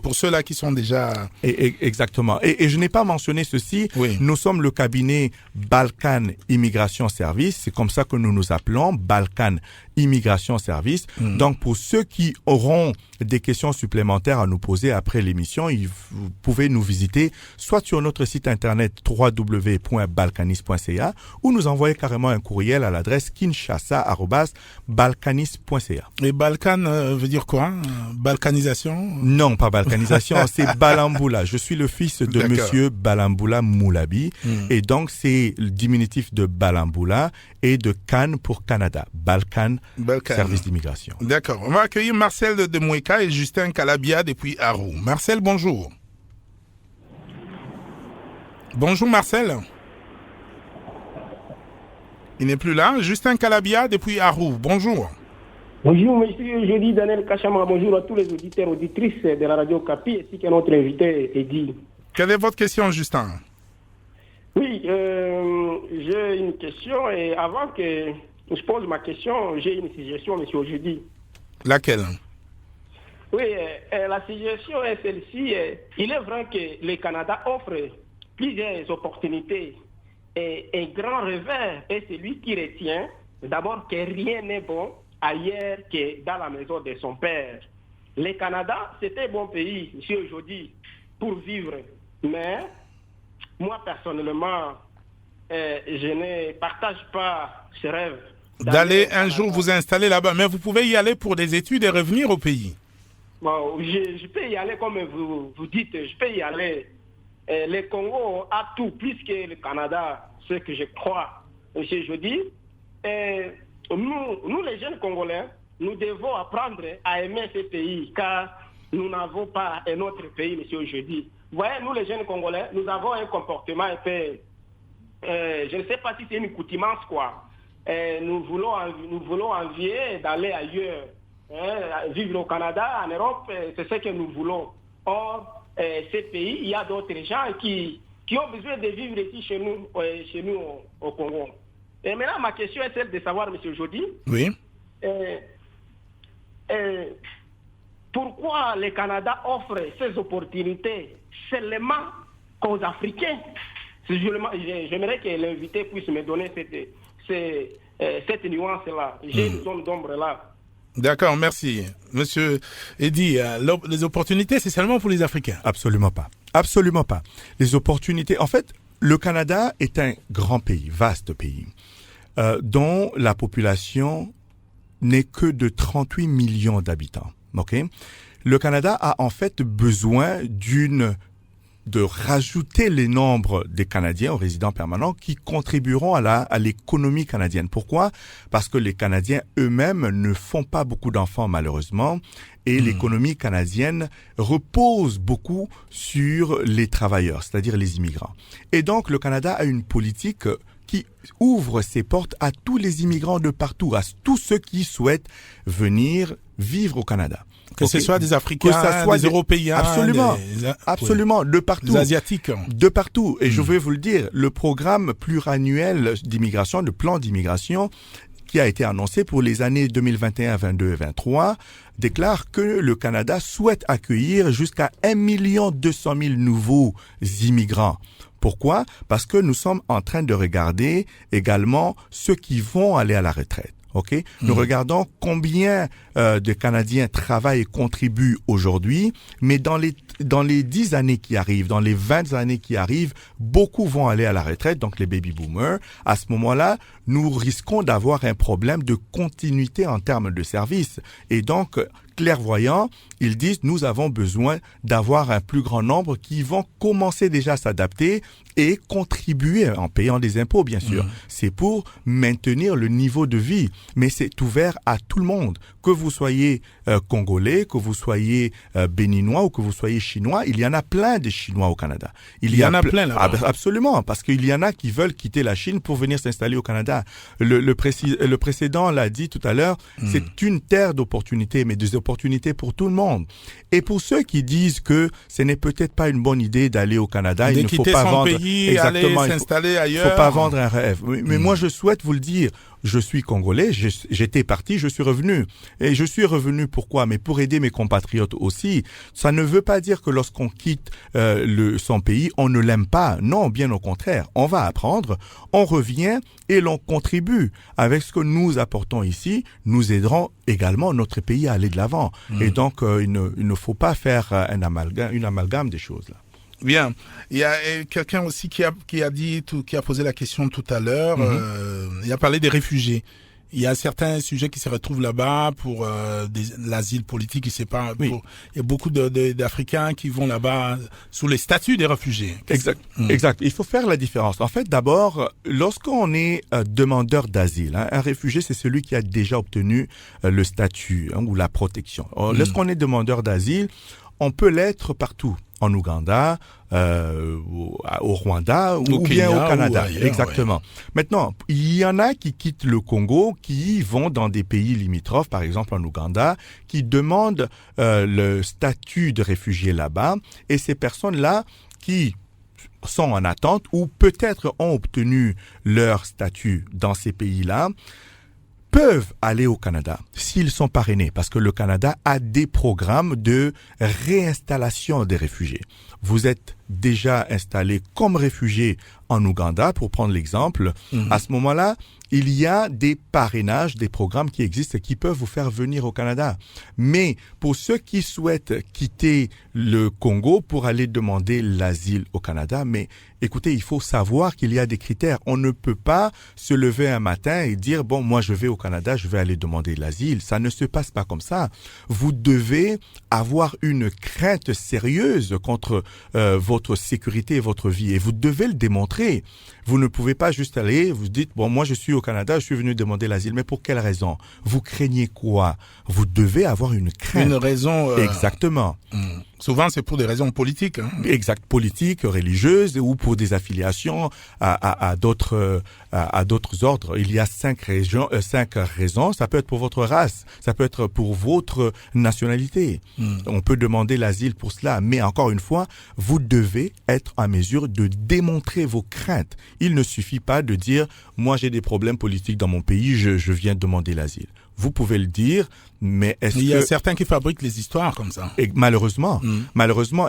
Pour ceux-là qui sont déjà... Exactement. Et je n'ai pas mentionné ceci. Oui. Nous sommes le cabinet Balkan Immigration Service. C'est comme ça que nous nous appelons, Balkan Immigration Service. Donc, pour ceux qui auront des questions supplémentaires à nous poser après l'émission, vous pouvez nous visiter soit sur notre site internet www.balkanis.ca ou nous envoyer carrément un courriel à l'adresse kinshasa@balkanis.ca. Et Balkan veut dire quoi? Balkanisation? Non, pas balkanisation, c'est Balamboula. Je suis le fils de monsieur Balamboula Moulabi et donc c'est le diminutif de Balamboula et de Can pour Canada. Balkan. Service d'immigration. D'accord. On va accueillir Marcel de Moueka et Justin Calabia depuis Arou. Marcel, bonjour. Bonjour Marcel. Il n'est plus là. Justin Calabia depuis Arou. Bonjour. Bonjour monsieur, je dis Daniel Kachama. Bonjour à tous les auditeurs et auditrices de la radio Capi ainsi qu'à notre invité Eddy. Quelle est votre question, Justin? Oui, j'ai une question et avant que je pose ma question, j'ai une suggestion, monsieur Ojedi. Laquelle? Oui, la suggestion est celle-ci. Il est vrai que le Canada offre plusieurs opportunités et un grand revers est celui qui retient d'abord que rien n'est bon ailleurs que dans la maison de son père. Le Canada, c'est un bon pays, monsieur Ojedi, pour vivre. Mais moi, personnellement, je ne partage pas ce rêve. D'aller un jour vous installer là-bas. Mais vous pouvez y aller pour des études et revenir au pays. Bon, je peux y aller comme vous dites, je peux y aller. Le Congo a tout, plus que le Canada, ce que je crois, monsieur Jody. Nous, les jeunes Congolais, nous devons apprendre à aimer ce pays, car nous n'avons pas un autre pays, monsieur Jody. Vous voyez, nous, les jeunes Congolais, nous avons un comportement un peu... je ne sais pas si c'est une coutumance, quoi. Nous voulons envier d'aller ailleurs, vivre au Canada, en Europe, c'est ce que nous voulons. Or, ces pays, il y a d'autres gens qui ont besoin de vivre ici chez nous au Congo. Et maintenant, ma question est celle de savoir, monsieur Jody, oui. Pourquoi le Canada offre ces opportunités seulement qu'aux Africains? J'aimerais que l'invité puisse me donner cette nuance-là. J'ai une zone d'ombre là. D'accord, merci. Monsieur Eddy, les opportunités, c'est seulement pour les Africains? Absolument pas. Absolument pas. Les opportunités... En fait, le Canada est un grand pays, vaste pays, dont la population n'est que de 38 millions d'habitants. Okay? Le Canada a en fait besoin d'une de rajouter les nombres des Canadiens aux résidents permanents qui contribueront à l'économie canadienne. Pourquoi? Parce que les Canadiens eux-mêmes ne font pas beaucoup d'enfants malheureusement et l'économie canadienne repose beaucoup sur les travailleurs, c'est-à-dire les immigrants. Et donc le Canada a une politique qui ouvre ses portes à tous les immigrants de partout, à tous ceux qui souhaitent venir vivre au Canada. Que ce soit des Africains, que ça soit des Européens. Absolument, de partout. Des Asiatiques. De partout. Et je vais vous le dire, le programme pluriannuel d'immigration, le plan d'immigration, qui a été annoncé pour les années 2021, 22 et 23, déclare que le Canada souhaite accueillir jusqu'à 1 200 000 nouveaux immigrants. Pourquoi? Parce que nous sommes en train de regarder également ceux qui vont aller à la retraite. Okay? Nous regardons combien de Canadiens travaillent et contribuent aujourd'hui, mais dans les 10 années qui arrivent, dans les 20 années qui arrivent, beaucoup vont aller à la retraite, donc les baby boomers. À ce moment-là, nous risquons d'avoir un problème de continuité en termes de services. Et donc, clairvoyants, ils disent nous avons besoin d'avoir un plus grand nombre qui vont commencer déjà à s'adapter et contribuer en payant des impôts, bien sûr. C'est pour maintenir le niveau de vie, mais c'est ouvert à tout le monde. Que vous soyez congolais, que vous soyez béninois ou que vous soyez chinois, il y en a plein de Chinois au Canada. Il y en a plein là-bas. Absolument, parce qu'il y en a qui veulent quitter la Chine pour venir s'installer au Canada. Le précédent l'a dit tout à l'heure, c'est une terre d'opportunités, mais des opportunités pour tout le monde. Et pour ceux qui disent que ce n'est peut-être pas une bonne idée d'aller au Canada, il ne faut pas vendre exactement, aller s'installer ailleurs. Il faut pas vendre un rêve. Mais moi je souhaite vous le dire, je suis congolais, j'étais parti, je suis revenu. Et je suis revenu pourquoi? Mais pour aider mes compatriotes aussi. Ça ne veut pas dire que lorsqu'on quitte son pays, on ne l'aime pas. Non, bien au contraire. On va apprendre, on revient et l'on contribue. Avec ce que nous apportons ici, nous aiderons également notre pays à aller de l'avant. Et donc, il ne faut pas faire une amalgame des choses là. Bien. Il y a quelqu'un aussi qui a posé la question tout à l'heure. Il a parlé des réfugiés. Il y a certains sujets qui se retrouvent là-bas pour l'asile politique. Il y a beaucoup d'Africains qui vont là-bas sous les statuts des réfugiés. Exact. Il faut faire la différence. En fait, d'abord, lorsqu'on est demandeur d'asile, un réfugié, c'est celui qui a déjà obtenu le statut ou la protection. Lorsqu'on est demandeur d'asile, on peut l'être partout. En Ouganda, au Rwanda ou bien au Canada. Ailleurs, exactement. Ouais. Maintenant, il y en a qui quittent le Congo, qui vont dans des pays limitrophes, par exemple en Ouganda, qui demandent le statut de réfugié là-bas. Et ces personnes-là qui sont en attente ou peut-être ont obtenu leur statut dans ces pays-là, peuvent aller au Canada s'ils sont parrainés, parce que le Canada a des programmes de réinstallation des réfugiés. Vous êtes déjà installé comme réfugié en Ouganda, pour prendre l'exemple. À ce moment-là, il y a des parrainages, des programmes qui existent et qui peuvent vous faire venir au Canada. Mais pour ceux qui souhaitent quitter le Congo pour aller demander l'asile au Canada, mais écoutez, il faut savoir qu'il y a des critères. On ne peut pas se lever un matin et dire, bon, moi je vais au Canada, je vais aller demander l'asile. Ça ne se passe pas comme ça. Vous devez avoir une crainte sérieuse contre votre sécurité et votre vie. Et vous devez le démontrer. Vous ne pouvez pas juste aller, vous dites, bon, moi je suis au Canada, je suis venu demander l'asile. Mais pour quelle raison? Vous craignez quoi? Vous devez avoir une crainte. Une raison. Exactement. Souvent, c'est pour des raisons politiques. Exact, politiques, religieuses ou pour des affiliations à d'autres ordres. Il y a 5 raisons. Ça peut être pour votre race, ça peut être pour votre nationalité. On peut demander l'asile pour cela, mais encore une fois, vous devez être en mesure de démontrer vos craintes. Il ne suffit pas de dire, moi j'ai des problèmes politiques dans mon pays, je viens demander l'asile. Vous pouvez le dire, mais il y a certains qui fabriquent les histoires comme ça. Et malheureusement,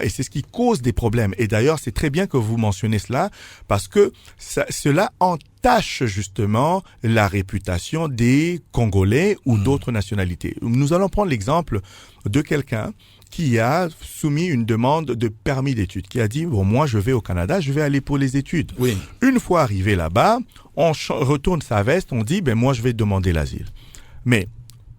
et c'est ce qui cause des problèmes. Et d'ailleurs, c'est très bien que vous mentionnez cela, parce que cela entache justement la réputation des Congolais ou d'autres nationalités. Nous allons prendre l'exemple de quelqu'un qui a soumis une demande de permis d'études, qui a dit, bon, moi je vais au Canada, je vais aller pour les études. Oui. Une fois arrivé là-bas, on retourne sa veste, on dit, ben moi je vais demander l'asile. Mais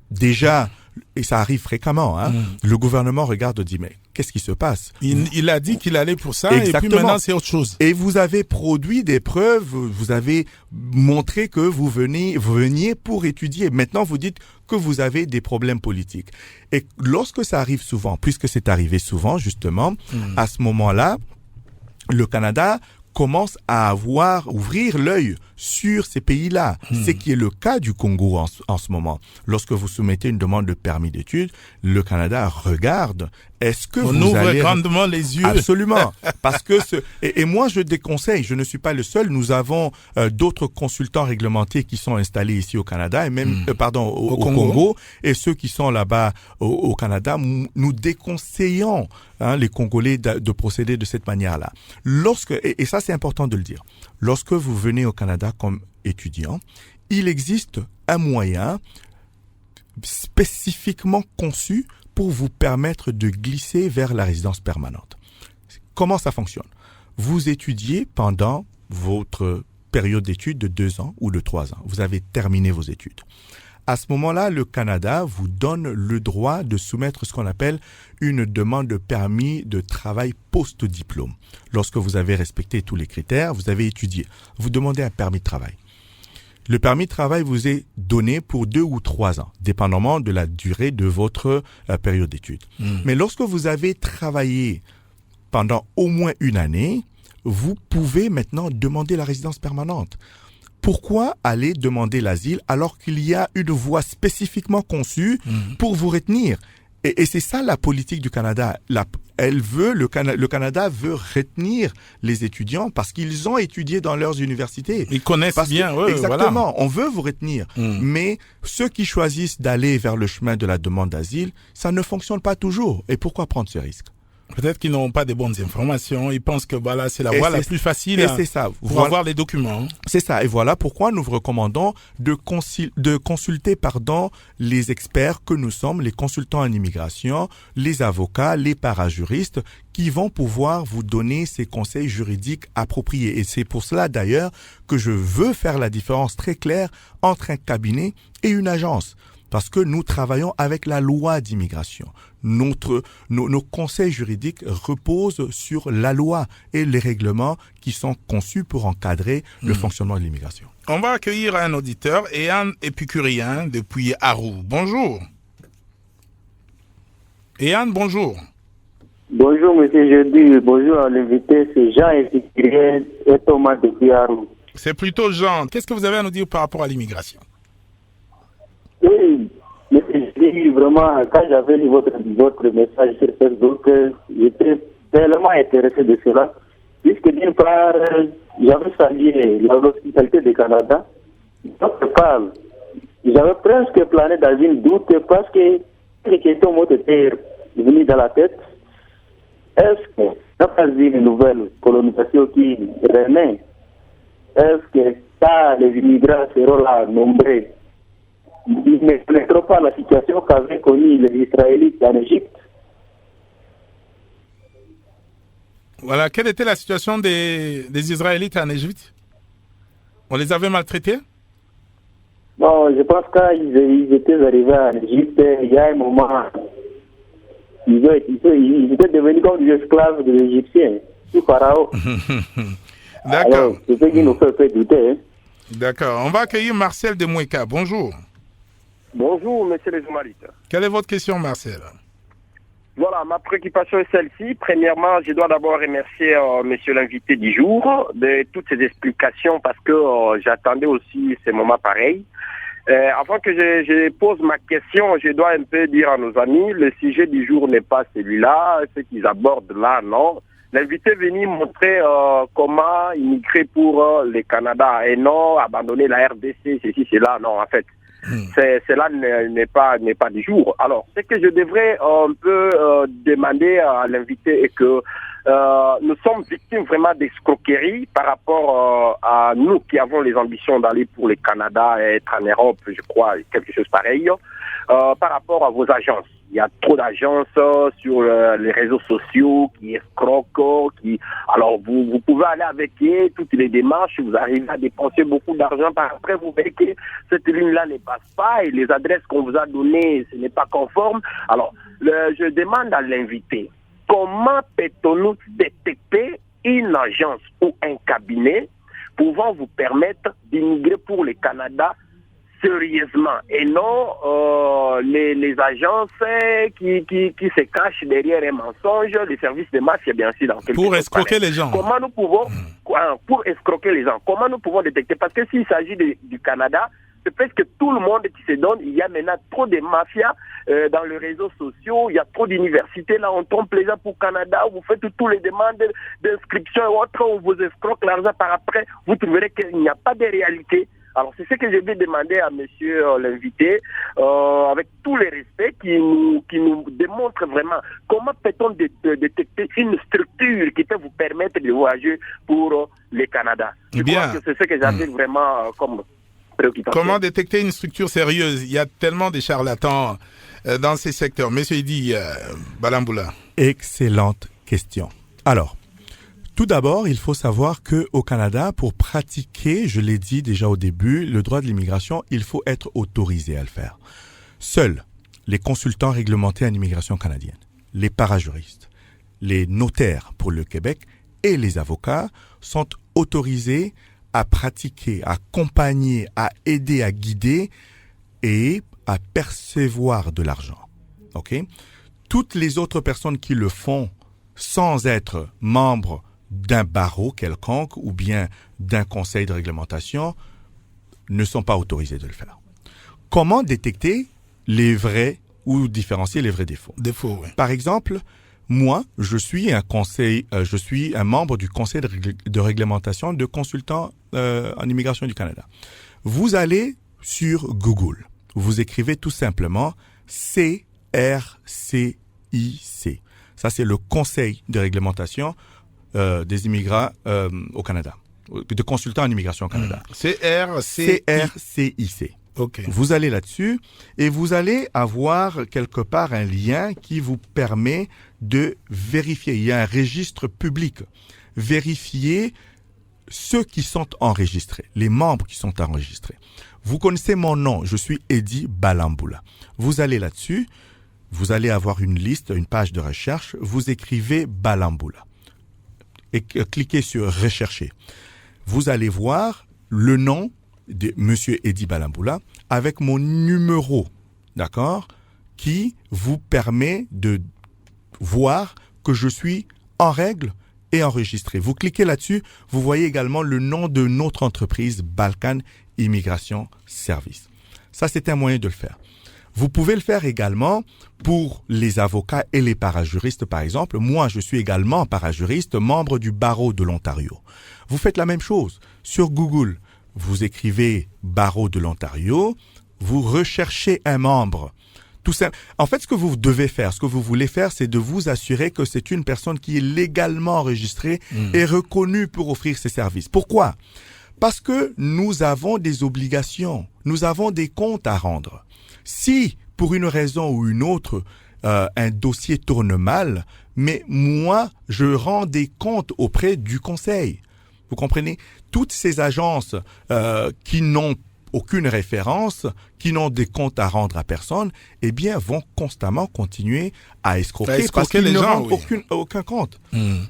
déjà, et ça arrive fréquemment, le gouvernement regarde et dit, mais qu'est-ce qui se passe? Il a dit qu'il allait pour ça, Exactement. et puis maintenant c'est autre chose. Et vous avez produit des preuves, vous avez montré que vous veniez pour étudier. Maintenant, vous dites que vous avez des problèmes politiques. Et lorsque ça arrive souvent, puisque c'est arrivé souvent, justement, à ce moment-là, le Canada commence à ouvrir l'œil sur ces pays-là. Ce qui est le cas du Congo en ce moment. Lorsque vous soumettez une demande de permis d'études, le Canada regarde. Est-ce que on vous ouvre allez... grandement les yeux. Absolument. Parce que et moi, je déconseille, je ne suis pas le seul. Nous avons d'autres consultants réglementés qui sont installés ici au Canada et même, au Congo. Et ceux qui sont là-bas au Canada, nous déconseillons les Congolais de procéder de cette manière-là. Et ça, c'est important de le dire. Lorsque vous venez au Canada comme étudiant, il existe un moyen spécifiquement conçu pour vous permettre de glisser vers la résidence permanente. Comment ça fonctionne? Vous étudiez pendant votre période d'études de 2 ans ou de 3 ans. Vous avez terminé vos études. À ce moment-là, le Canada vous donne le droit de soumettre ce qu'on appelle une demande de permis de travail post-diplôme. Lorsque vous avez respecté tous les critères, vous avez étudié. Vous demandez un permis de travail. Le permis de travail vous est donné pour 2 ou 3 ans, dépendamment de la durée de votre période d'études. Mais lorsque vous avez travaillé pendant au moins 1 année, vous pouvez maintenant demander la résidence permanente. Pourquoi aller demander l'asile alors qu'il y a une voie spécifiquement conçue pour vous retenir? Et c'est ça la politique du Canada. Le Canada veut retenir les étudiants parce qu'ils ont étudié dans leurs universités. Ils connaissent bien. Exactement. Voilà. On veut vous retenir. Mais ceux qui choisissent d'aller vers le chemin de la demande d'asile, ça ne fonctionne pas toujours. Et pourquoi prendre ce risque? Peut-être qu'ils n'ont pas de bonnes informations. Ils pensent que voilà, c'est la voie la plus facile pour avoir les documents. C'est ça. Et voilà pourquoi nous vous recommandons de consulter les experts que nous sommes, les consultants en immigration, les avocats, les parajuristes, qui vont pouvoir vous donner ces conseils juridiques appropriés. Et c'est pour cela d'ailleurs que je veux faire la différence très claire entre un cabinet et une agence. Parce que nous travaillons avec la loi d'immigration. Nos conseils juridiques reposent sur la loi et les règlements qui sont conçus pour encadrer le fonctionnement de l'immigration. On va accueillir un auditeur et un épicurien depuis Arou. Bonjour. Ehan, bonjour. Bonjour, monsieur Jeudi. Bonjour à l'invité. C'est Jean épicurien et Thomas depuis Arou. C'est plutôt Jean. Qu'est-ce que vous avez à nous dire par rapport à l'immigration? Oui, mais je dis vraiment, quand j'avais lu votre message sur Facebook, j'étais tellement intéressé de cela, puisque d'une part, j'avais salué l'hospitalité du Canada. D'autre part, j'avais presque plané dans une doute parce que les questions m'ont été venues dans la tête. Est-ce que, d'après une nouvelle colonisation qui renaît, est-ce que quand les immigrants seront là nombreux, ils ne connaîtront pas la situation qu'avaient connue les Israélites en Égypte? Voilà, quelle était la situation des Israélites en Égypte? On les avait maltraités? Non, je pense que quand ils étaient arrivés en Égypte, il y a un moment, ils étaient devenus comme des esclaves des Égyptiens, sous Pharaon. D'accord. Alors, c'est ce qui nous fait douter. Hein. D'accord. On va accueillir Marcel de Moueka. Bonjour. Bonjour, monsieur les journalistes. Quelle est votre question, Marcel? Voilà, ma préoccupation est celle-ci. Premièrement, je dois d'abord remercier monsieur l'invité du jour de toutes ces explications parce que j'attendais aussi ces moments pareils. Avant que je pose ma question, je dois un peu dire à nos amis, le sujet du jour n'est pas celui-là, ce qu'ils abordent là, non. L'invité est venu montrer comment immigrer pour le Canada et non abandonner la RDC, ceci, cela, non, en fait. Cela n'est pas du jour. Alors, ce que je devrais un peu demander à l'invité est que nous sommes victimes vraiment d'escroquerie par rapport à nous qui avons les ambitions d'aller pour le Canada et être en Europe, je crois, quelque chose pareil, par rapport à vos agences. Il y a trop d'agences sur les réseaux sociaux qui escroquent, alors vous pouvez aller avec eux, toutes les démarches, vous arrivez à dépenser beaucoup d'argent, après vous verrez que cette ligne-là ne passe pas et les adresses qu'on vous a données, ce n'est pas conforme. Alors, je demande à l'invité, comment peut-on détecter une agence ou un cabinet pouvant vous permettre d'immigrer pour le Canada sérieusement et non les agences qui se cachent derrière un mensonge, les services de masse, bien sûr. Dans pour escroquer les gens. Comment nous pouvons, pour escroquer les gens, comment nous pouvons détecter? Parce que s'il s'agit du Canada, c'est presque tout le monde qui se donne. Il y a maintenant trop de mafias dans les réseaux sociaux. Il y a trop d'universités. Là, on trompe les gens pour Canada. Vous faites toutes les demandes d'inscription et autres. On vous escroque l'argent par après. Vous trouverez qu'il n'y a pas de réalité. Alors, c'est ce que je vais demander à monsieur l'invité, avec tout le respect, qui nous démontre vraiment comment peut-on détecter une structure qui peut vous permettre de voyager pour le Canada. Je crois que c'est ce que j'avais vraiment comme préoccupation. Comment détecter une structure sérieuse? Il y a tellement de charlatans dans ces secteurs. Monsieur Edi Balamboula. Excellente question. Alors, tout d'abord, il faut savoir que au Canada, pour pratiquer, je l'ai dit déjà au début, le droit de l'immigration, il faut être autorisé à le faire. Seuls les consultants réglementés en immigration canadienne, les parajuristes, les notaires pour le Québec et les avocats sont autorisés à pratiquer, à accompagner, à aider, à guider et à percevoir de l'argent. OK? Toutes les autres personnes qui le font sans être membres d'un barreau quelconque ou bien d'un conseil de réglementation ne sont pas autorisés de le faire. Comment détecter les vrais ou différencier les vrais défauts? Oui. Par exemple, moi, je suis un membre du conseil de réglementation de consultants en immigration du Canada. Vous allez sur Google, vous écrivez tout simplement CRCIC. Ça, c'est le conseil de réglementation des immigrants au Canada, de consultants en immigration au Canada. CRCIC. Okay. Vous allez là-dessus et vous allez avoir quelque part un lien qui vous permet de vérifier. Il y a un registre public. Vérifier ceux qui sont enregistrés, les membres qui sont enregistrés. Vous connaissez mon nom, je suis Edi Balamboula. Vous allez là-dessus, vous allez avoir une liste, une page de recherche, vous écrivez Balamboula et cliquez sur rechercher. Vous allez voir le nom de Monsieur Edi Balamboula avec mon numéro, d'accord, qui vous permet de voir que je suis en règle et enregistré. Vous cliquez là-dessus, vous voyez également le nom de notre entreprise Balkan Immigration Service. Ça, c'est un moyen de le faire. Vous pouvez le faire également pour les avocats et les parajuristes, par exemple. Moi, je suis également parajuriste, membre du barreau de l'Ontario. Vous faites la même chose. Sur Google, vous écrivez barreau de l'Ontario, vous recherchez un membre. Tout simple. En fait, ce que vous devez faire, ce que vous voulez faire, c'est de vous assurer que c'est une personne qui est légalement enregistrée et reconnue pour offrir ses services. Pourquoi? Parce que nous avons des obligations, nous avons des comptes à rendre. Si, pour une raison ou une autre, un dossier tourne mal, mais moi, je rends des comptes auprès du conseil. Vous comprenez? Toutes ces agences qui n'ont aucune référence, qui n'ont des comptes à rendre à personne, eh bien, vont constamment continuer à escroquer parce qu'ils ne rendent aucun compte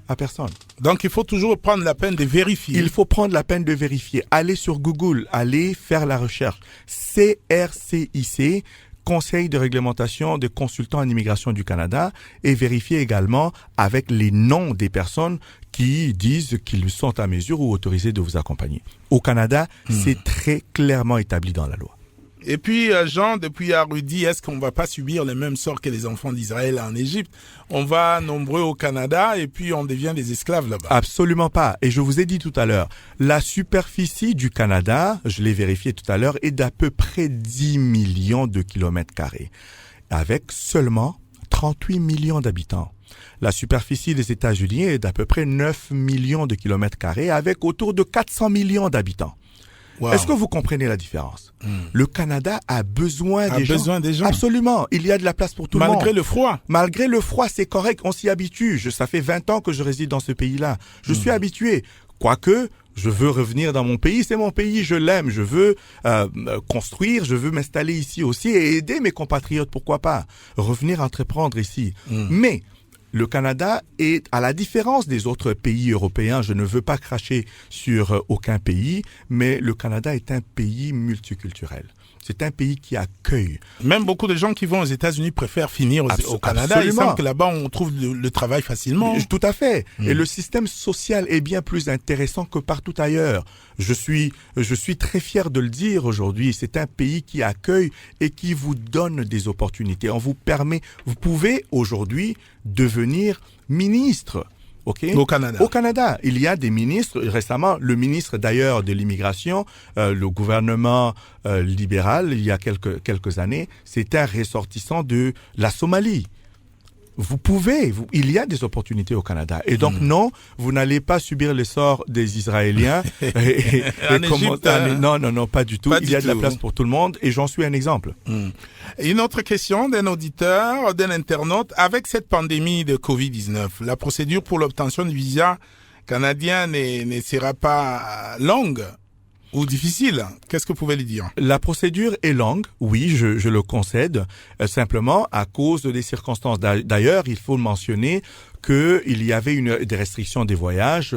à personne. Donc, il faut toujours prendre la peine de vérifier. Il faut prendre la peine de vérifier. Allez sur Google, allez faire la recherche. CRCIC, Conseil de réglementation des consultants en immigration du Canada, et vérifiez également avec les noms des personnes qui disent qu'ils sont à mesure ou autorisés de vous accompagner. Au Canada, c'est très clairement établi dans la loi. Et puis, Jean, depuis Arudi, est-ce qu'on ne va pas subir le même sort que les enfants d'Israël en Égypte? On va nombreux au Canada et puis on devient des esclaves là-bas. Absolument pas. Et je vous ai dit tout à l'heure, la superficie du Canada, je l'ai vérifié tout à l'heure, est d'à peu près 10 millions de kilomètres carrés, avec seulement 38 millions d'habitants. La superficie des États-Unis est d'à peu près 9 millions de kilomètres carrés, avec autour de 400 millions d'habitants. Wow. Est-ce que vous comprenez la différence? Le Canada a besoin des gens. Absolument. Il y a de la place pour tout le monde. Malgré le froid. Malgré le froid, c'est correct. On s'y habitue. Ça fait 20 ans que je réside dans ce pays-là. Je suis habitué. Quoique, je veux revenir dans mon pays. C'est mon pays. Je l'aime. Je veux construire. Je veux m'installer ici aussi et aider mes compatriotes. Pourquoi pas? Revenir entreprendre ici. Mais le Canada est, à la différence des autres pays européens, je ne veux pas cracher sur aucun pays, mais le Canada est un pays multiculturel. C'est un pays qui accueille. Même beaucoup de gens qui vont aux États-Unis préfèrent finir au Canada. Absolument. Ils savent que là-bas, on trouve le travail facilement. Tout à fait. Et le système social est bien plus intéressant que partout ailleurs. Je suis très fier de le dire aujourd'hui. C'est un pays qui accueille et qui vous donne des opportunités. Vous pouvez aujourd'hui devenir ministre. Okay. Au Canada. Au Canada, il y a des ministres. Récemment, le ministre d'ailleurs de l'immigration, le gouvernement libéral, il y a quelques années, c'était un ressortissant de la Somalie. Il y a des opportunités au Canada. Et donc, non, vous n'allez pas subir les sorts des Israéliens. Non, pas du tout. Il y a de la place pour tout le monde et j'en suis un exemple. Une autre question d'un auditeur, d'un internaute. Avec cette pandémie de Covid-19, la procédure pour l'obtention du visa canadien ne sera pas longue ou difficile? Qu'est-ce que vous pouvez lui dire? La procédure est longue, oui, je le concède, simplement à cause des circonstances. D'ailleurs, il faut mentionner qu'il y avait des restrictions des voyages.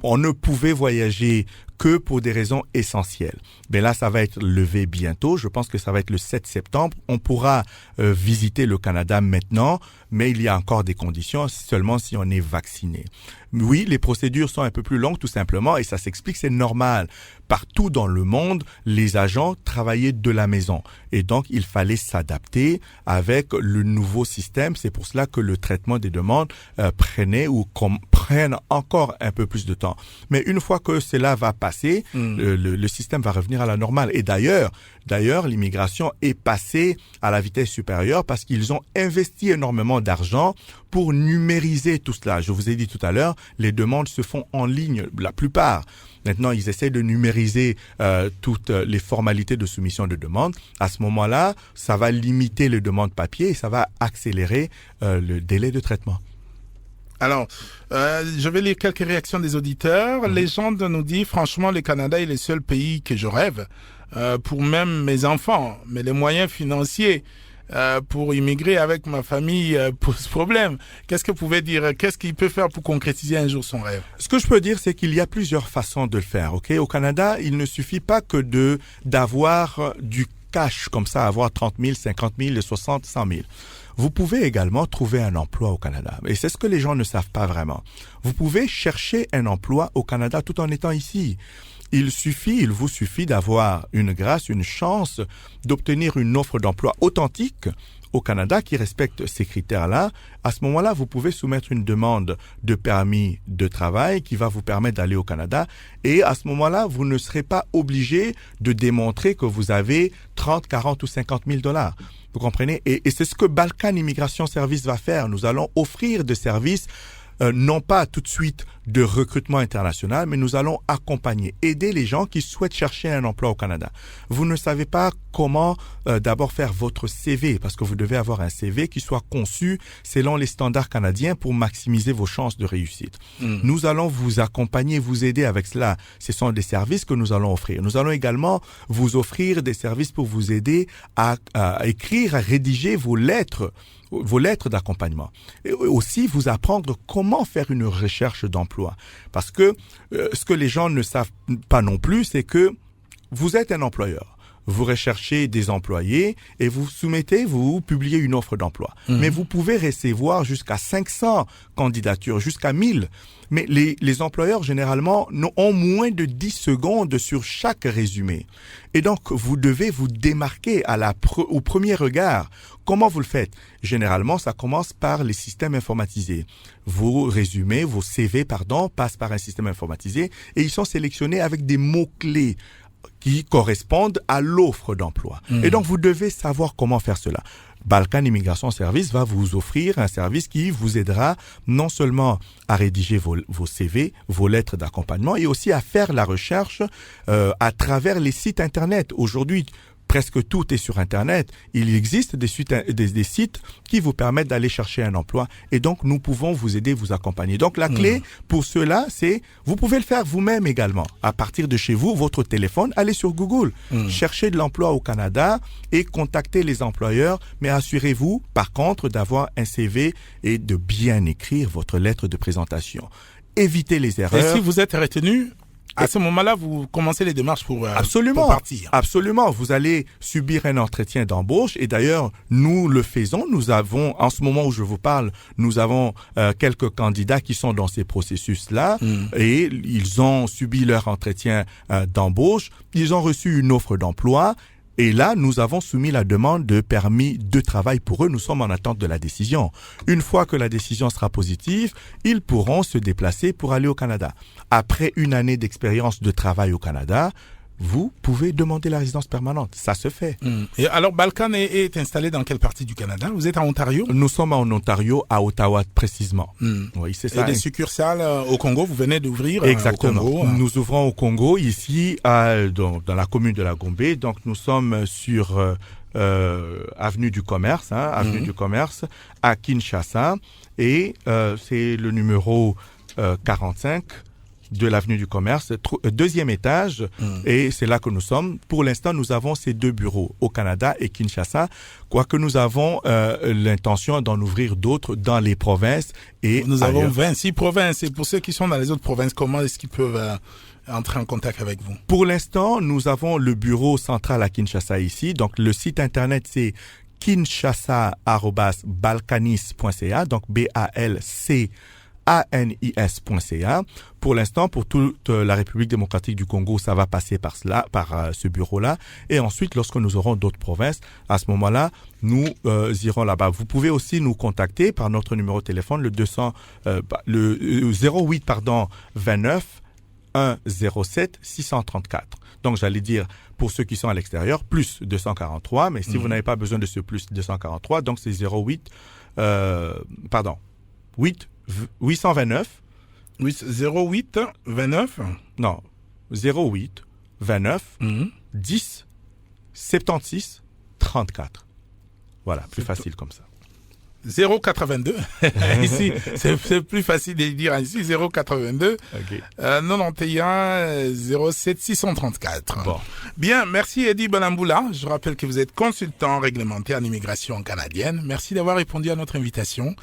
On ne pouvait voyager que pour des raisons essentielles. Mais là, ça va être levé bientôt. Je pense que ça va être le 7 septembre. On pourra visiter le Canada maintenant, mais il y a encore des conditions seulement si on est vacciné. Oui, les procédures sont un peu plus longues tout simplement et ça s'explique, c'est normal. Partout dans le monde, les agents travaillaient de la maison et donc il fallait s'adapter avec le nouveau système. C'est pour cela que le traitement des demandes prennent encore un peu plus de temps. Mais une fois que cela va passer, le système va revenir à la normale. Et d'ailleurs, l'immigration est passée à la vitesse supérieure parce qu'ils ont investi énormément d'argent pour numériser tout cela. Je vous ai dit tout à l'heure, les demandes se font en ligne, la plupart. Maintenant, ils essaient de numériser toutes les formalités de soumission de demande. À ce moment-là, ça va limiter les demandes papier et ça va accélérer le délai de traitement. Alors, je vais lire quelques réactions des auditeurs. Légende nous dit, franchement, le Canada est le seul pays que je rêve pour même mes enfants. Mais les moyens financiers pour immigrer avec ma famille pose problème. Qu'est-ce que vous pouvez dire? Qu'est-ce qu'il peut faire pour concrétiser un jour son rêve? Ce que je peux dire, c'est qu'il y a plusieurs façons de le faire. Okay? Au Canada, il ne suffit pas que d'avoir du cash comme ça, avoir 30 000, 50 000, 60, 100 000. Vous pouvez également trouver un emploi au Canada. Et c'est ce que les gens ne savent pas vraiment. Vous pouvez chercher un emploi au Canada tout en étant ici. Il vous suffit d'avoir une grâce, une chance d'obtenir une offre d'emploi authentique au Canada qui respecte ces critères-là. À ce moment-là, vous pouvez soumettre une demande de permis de travail qui va vous permettre d'aller au Canada. Et à ce moment-là, vous ne serez pas obligé de démontrer que vous avez 30, 40 ou 50 000 $. Vous comprenez? Et c'est ce que Balkan Immigration Service va faire. Nous allons offrir des services non pas tout de suite de recrutement international, mais nous allons aider les gens qui souhaitent chercher un emploi au Canada. Vous ne savez pas comment d'abord faire votre CV, parce que vous devez avoir un CV qui soit conçu selon les standards canadiens pour maximiser vos chances de réussite. Nous allons vous accompagner, vous aider avec cela. Ce sont des services que nous allons offrir. Nous allons également vous offrir des services pour vous aider à écrire, à rédiger vos lettres d'accompagnement. Et aussi vous apprendre comment faire une recherche d'emploi. Parce que ce que les gens ne savent pas non plus, c'est que vous êtes un employeur. Vous recherchez des employés et vous publiez une offre d'emploi. Mais vous pouvez recevoir jusqu'à 500 candidatures, jusqu'à 1000. Mais les employeurs, généralement, ont moins de 10 secondes sur chaque résumé. Et donc, vous devez vous démarquer au premier regard. Comment vous le faites? Généralement, ça commence par les systèmes informatisés. Vos CV, passent par un système informatisé et ils sont sélectionnés avec des mots-clés qui correspondent à l'offre d'emploi. Et donc, vous devez savoir comment faire cela. Balkan Immigration Service va vous offrir un service qui vous aidera non seulement à rédiger vos CV, vos lettres d'accompagnement, et aussi à faire la recherche à travers les sites Internet. Aujourd'hui, presque tout est sur Internet. Il existe des sites qui vous permettent d'aller chercher un emploi et donc nous pouvons vous aider, vous accompagner. Donc la clé pour cela, c'est vous pouvez le faire vous-même également. À partir de chez vous, votre téléphone, allez sur Google, cherchez de l'emploi au Canada et contactez les employeurs, mais assurez-vous par contre d'avoir un CV et de bien écrire votre lettre de présentation. Évitez les erreurs. Et si vous êtes retenu, à ce moment-là, vous commencez les démarches pour partir. Absolument. Vous allez subir un entretien d'embauche et d'ailleurs, nous le faisons. Nous avons, en ce moment où je vous parle, nous avons quelques candidats qui sont dans ces processus-là et ils ont subi leur entretien d'embauche. Ils ont reçu une offre d'emploi. Et là, nous avons soumis la demande de permis de travail pour eux. Nous sommes en attente de la décision. Une fois que la décision sera positive, ils pourront se déplacer pour aller au Canada. Après une année d'expérience de travail au Canada, vous pouvez demander la résidence permanente. Ça se fait. Et alors, Balkan est installé dans quelle partie du Canada? Vous êtes en Ontario? Nous sommes en Ontario, à Ottawa précisément. Oui, c'est ça. Et des succursales au Congo, vous venez d'ouvrir? Exactement. Au Congo, Nous ouvrons au Congo, ici, dans la commune de la Gombe. Donc, nous sommes sur avenue du Commerce, avenue du Commerce, à Kinshasa. Et c'est le numéro 45 de l'avenue du Commerce, deuxième étage, et c'est là que nous sommes. Pour l'instant, nous avons ces 2 bureaux au Canada et Kinshasa, quoique nous avons l'intention d'en ouvrir d'autres dans les provinces et nous ailleurs. avons 26 provinces, et pour ceux qui sont dans les autres provinces, comment est-ce qu'ils peuvent entrer en contact avec vous? Pour l'instant, nous avons le bureau central à Kinshasa ici, donc le site internet c'est kinshasa@balkanis.ca, donc BALCANIS.ca. Pour l'instant, pour toute la République démocratique du Congo, ça va passer par ce bureau-là. Et ensuite, lorsque nous aurons d'autres provinces, à ce moment-là, nous irons là-bas. Vous pouvez aussi nous contacter par notre numéro de téléphone, le 08 29 107 634. Donc, j'allais dire, pour ceux qui sont à l'extérieur, plus 243. Mais si vous n'avez pas besoin de ce plus 243, donc c'est 829 08 29 Non, 08 29 10 76 34. Voilà, plus facile comme ça. 082. Ici, c'est plus facile de dire ici, 082 91 07 634. Bon. Bien, merci Eddie Balamboula. Je rappelle que vous êtes consultant réglementaire en immigration canadienne. Merci d'avoir répondu à notre invitation.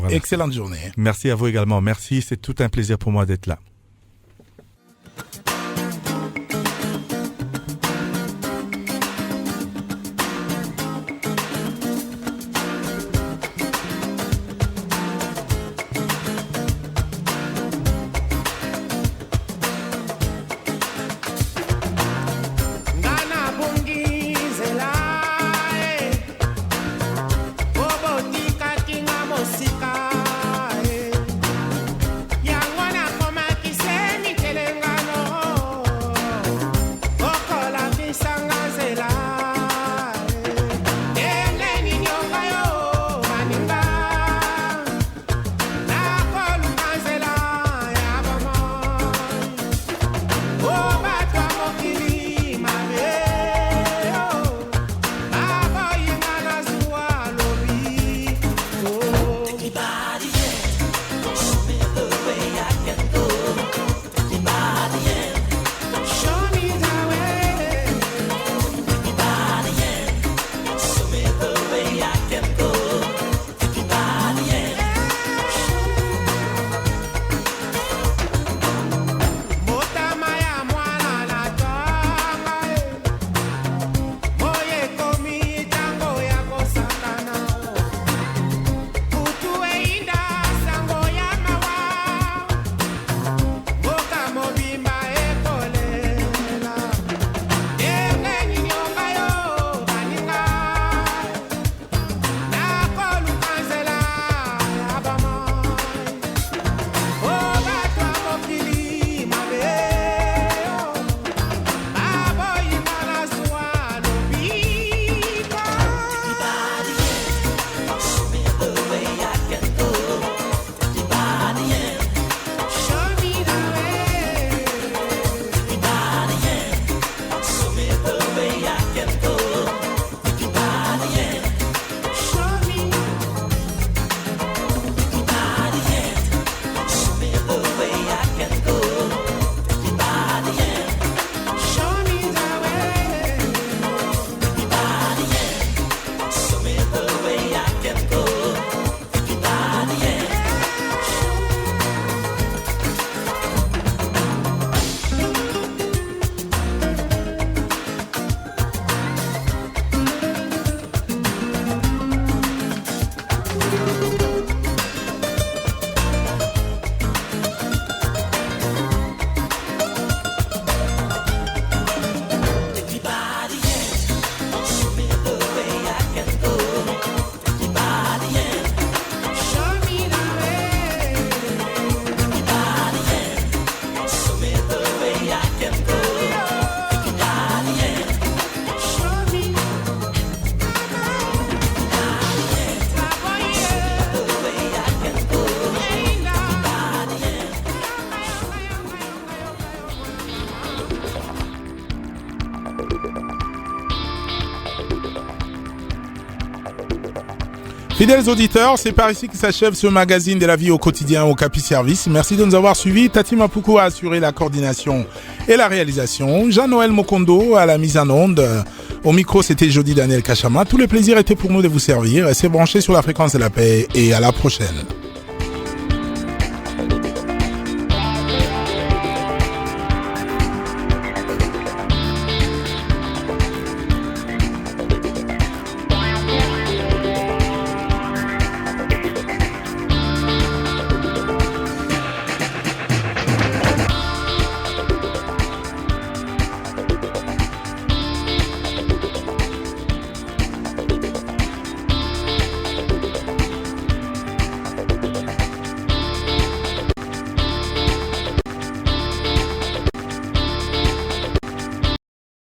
Excellente journée. Merci à vous également. Merci, c'est tout un plaisir pour moi d'être là. Yango na komaki Fidèles auditeurs, c'est par ici que s'achève ce magazine de la vie au quotidien au Capi Service. Merci de nous avoir suivis. Tati Mapuko a assuré la coordination et la réalisation. Jean-Noël Mokondo à la mise en onde. Au micro, c'était Jody Daniel Kachama. Tous les plaisirs étaient pour nous de vous servir. Restez branchés sur la fréquence de la paix et à la prochaine.